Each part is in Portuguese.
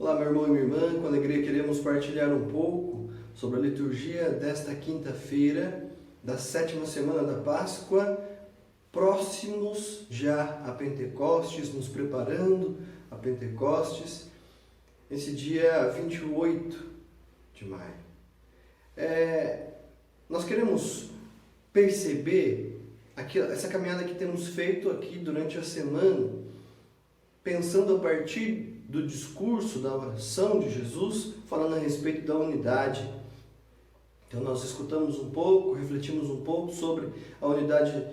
Olá, meu irmão e minha irmã, com alegria queremos partilhar um pouco sobre a liturgia desta quinta-feira, da 7ª semana da Páscoa, próximos já a Pentecostes, nos preparando a Pentecostes, esse dia 28 de maio. Nós queremos perceber essa caminhada que temos feito aqui durante a semana, pensando a partir do discurso, da oração de Jesus, falando a respeito da unidade. Então nós escutamos um pouco, refletimos um pouco sobre a unidade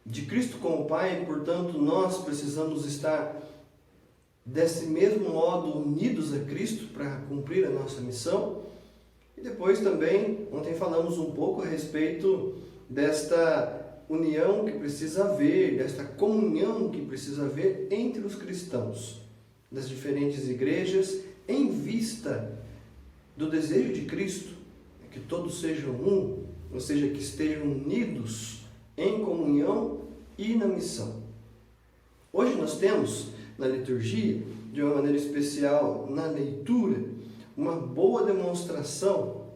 de Cristo com o Pai, portanto nós precisamos estar desse mesmo modo unidos a Cristo para cumprir a nossa missão. E depois também, ontem falamos um pouco a respeito desta união que precisa haver, desta comunhão que precisa haver entre os cristãos das diferentes igrejas, em vista do desejo de Cristo, que todos sejam um, ou seja, que estejam unidos em comunhão e na missão. Hoje nós temos na liturgia, de uma maneira especial na leitura, uma boa demonstração,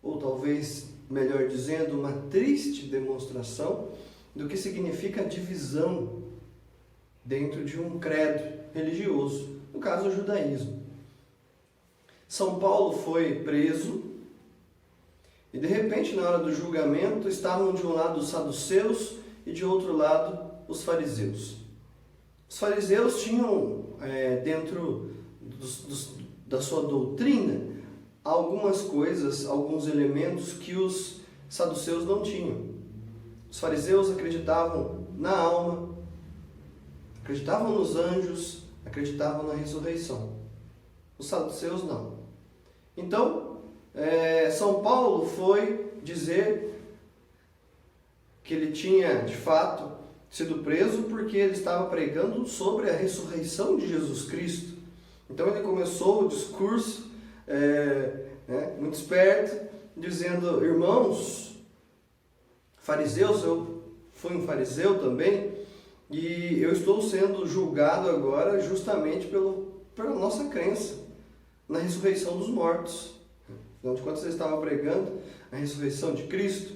ou talvez, melhor dizendo, uma triste demonstração do que significa a divisão dentro de um credo religioso, no caso o judaísmo. São Paulo foi preso e de repente na hora do julgamento estavam de um lado os saduceus e de outro lado os fariseus. Os fariseus tinham dentro da sua doutrina algumas coisas, alguns elementos que os saduceus não tinham. Os fariseus acreditavam na alma, acreditavam nos anjos, acreditavam na ressurreição. Os saduceus não. Então, São Paulo foi dizer que ele tinha, de fato, sido preso porque ele estava pregando sobre a ressurreição de Jesus Cristo. Então ele começou o discurso, muito esperto, dizendo: irmãos, fariseus, eu fui um fariseu também, e eu estou sendo julgado agora justamente pela nossa crença na ressurreição dos mortos. Afinal de contas, ele estava pregando a ressurreição de Cristo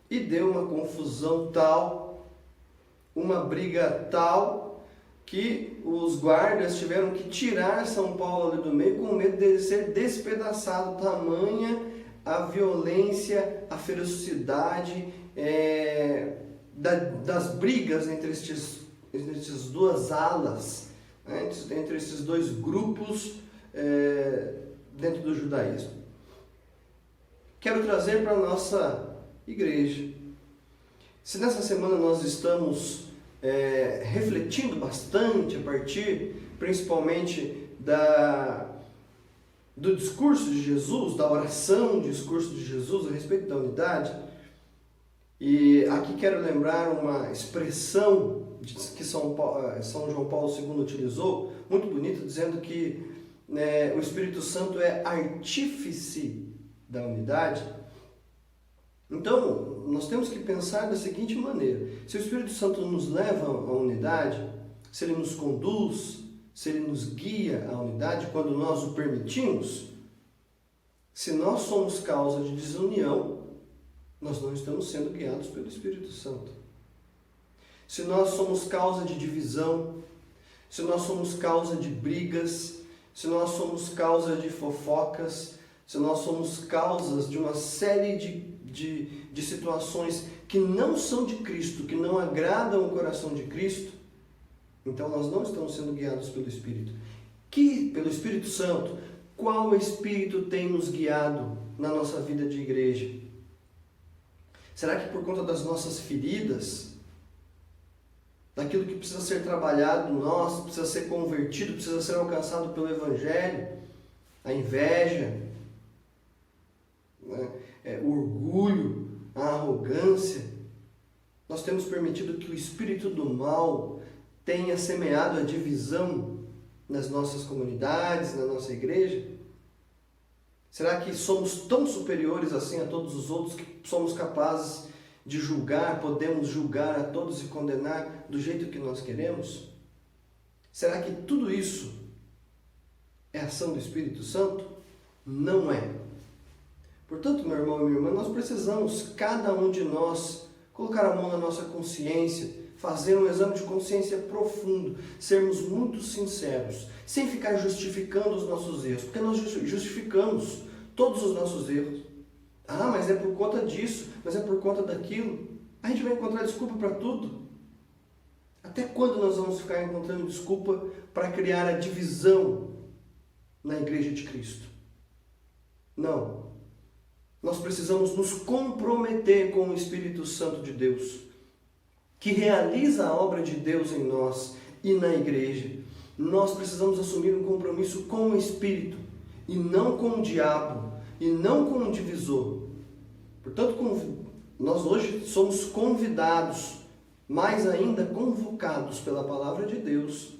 e deu uma confusão tal, uma briga tal, que os guardas tiveram que tirar São Paulo ali do meio com medo dele ser despedaçado. Tamanha a violência, a ferocidade das brigas entre essas duas alas, entre esses dois grupos dentro do judaísmo. Quero trazer para a nossa igreja. Se nessa semana nós estamos refletindo bastante a partir, principalmente, do discurso de Jesus, da oração, discurso de Jesus a respeito da unidade, e aqui quero lembrar uma expressão que São João Paulo II utilizou, muito bonita, dizendo que o Espírito Santo é artífice da unidade. Então, nós temos que pensar da seguinte maneira: se o Espírito Santo nos leva à unidade, se ele nos conduz, se ele nos guia à unidade, quando nós o permitimos, se nós somos causa de desunião, nós não estamos sendo guiados pelo Espírito Santo. Se nós somos causa de divisão, se nós somos causa de brigas, se nós somos causa de fofocas, se nós somos causas de uma série de situações que não são de Cristo, que não agradam o coração de Cristo, então nós não estamos sendo guiados pelo Espírito. Pelo Espírito Santo, qual Espírito tem nos guiado na nossa vida de igreja? Será que por conta das nossas feridas, daquilo que precisa ser trabalhado em nós, precisa ser convertido, precisa ser alcançado pelo Evangelho, a inveja, o orgulho, a arrogância, nós temos permitido que o espírito do mal tenha semeado a divisão nas nossas comunidades, na nossa igreja? Será que somos tão superiores assim a todos os outros que somos capazes de julgar, podemos julgar a todos e condenar do jeito que nós queremos? Será que tudo isso é ação do Espírito Santo? Não é. Portanto, meu irmão e minha irmã, nós precisamos, cada um de nós, colocar a mão na nossa consciência, fazer um exame de consciência profundo, sermos muito sinceros, sem ficar justificando os nossos erros, porque nós justificamos todos os nossos erros. Ah, mas é por conta disso, mas é por conta daquilo. A gente vai encontrar desculpa para tudo. Até quando nós vamos ficar encontrando desculpa para criar a divisão na Igreja de Cristo? Não. Nós precisamos nos comprometer com o Espírito Santo de Deus, que realiza a obra de Deus em nós e na igreja. Nós precisamos assumir um compromisso com o Espírito, e não com o diabo, e não com o divisor. Portanto, nós hoje somos convidados, mais ainda convocados pela palavra de Deus,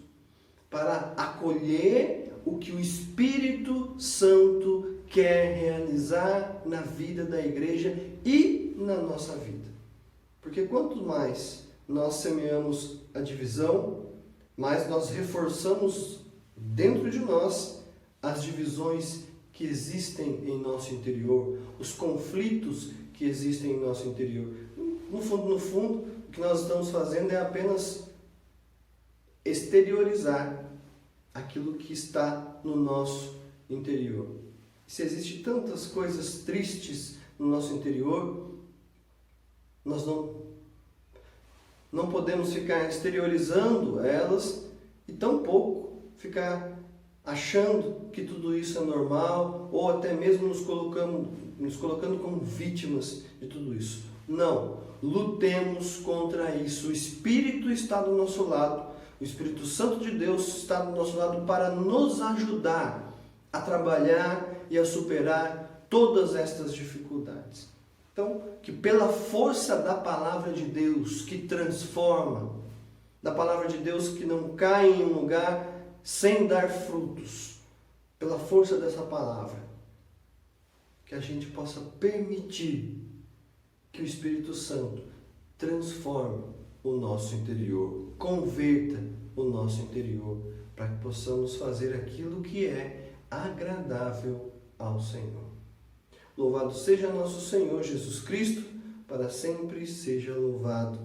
para acolher o que o Espírito Santo quer realizar na vida da igreja e na nossa vida. Porque quanto mais nós semeamos a divisão, mais nós reforçamos dentro de nós as divisões que existem em nosso interior, os conflitos que existem em nosso interior. No fundo, o que nós estamos fazendo é apenas exteriorizar aquilo que está no nosso interior. Se existem tantas coisas tristes no nosso interior, nós não podemos ficar exteriorizando elas e tampouco ficar achando que tudo isso é normal ou até mesmo nos colocando como vítimas de tudo isso. Não, lutemos contra isso. O Espírito está do nosso lado, o Espírito Santo de Deus está do nosso lado para nos ajudar a trabalhar e a superar todas estas dificuldades. Então, que pela força da palavra de Deus que transforma, da palavra de Deus que não cai em um lugar sem dar frutos, pela força dessa palavra, que a gente possa permitir que o Espírito Santo transforme o nosso interior, converta o nosso interior, para que possamos fazer aquilo que é agradável ao Senhor. Louvado seja nosso Senhor Jesus Cristo, para sempre seja louvado.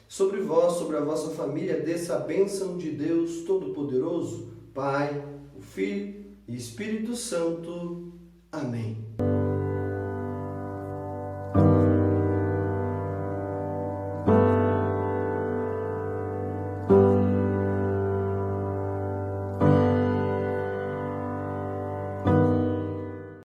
Sobre vós, sobre a vossa família, desça a bênção de Deus Todo-Poderoso, Pai, o Filho e Espírito Santo. Amém.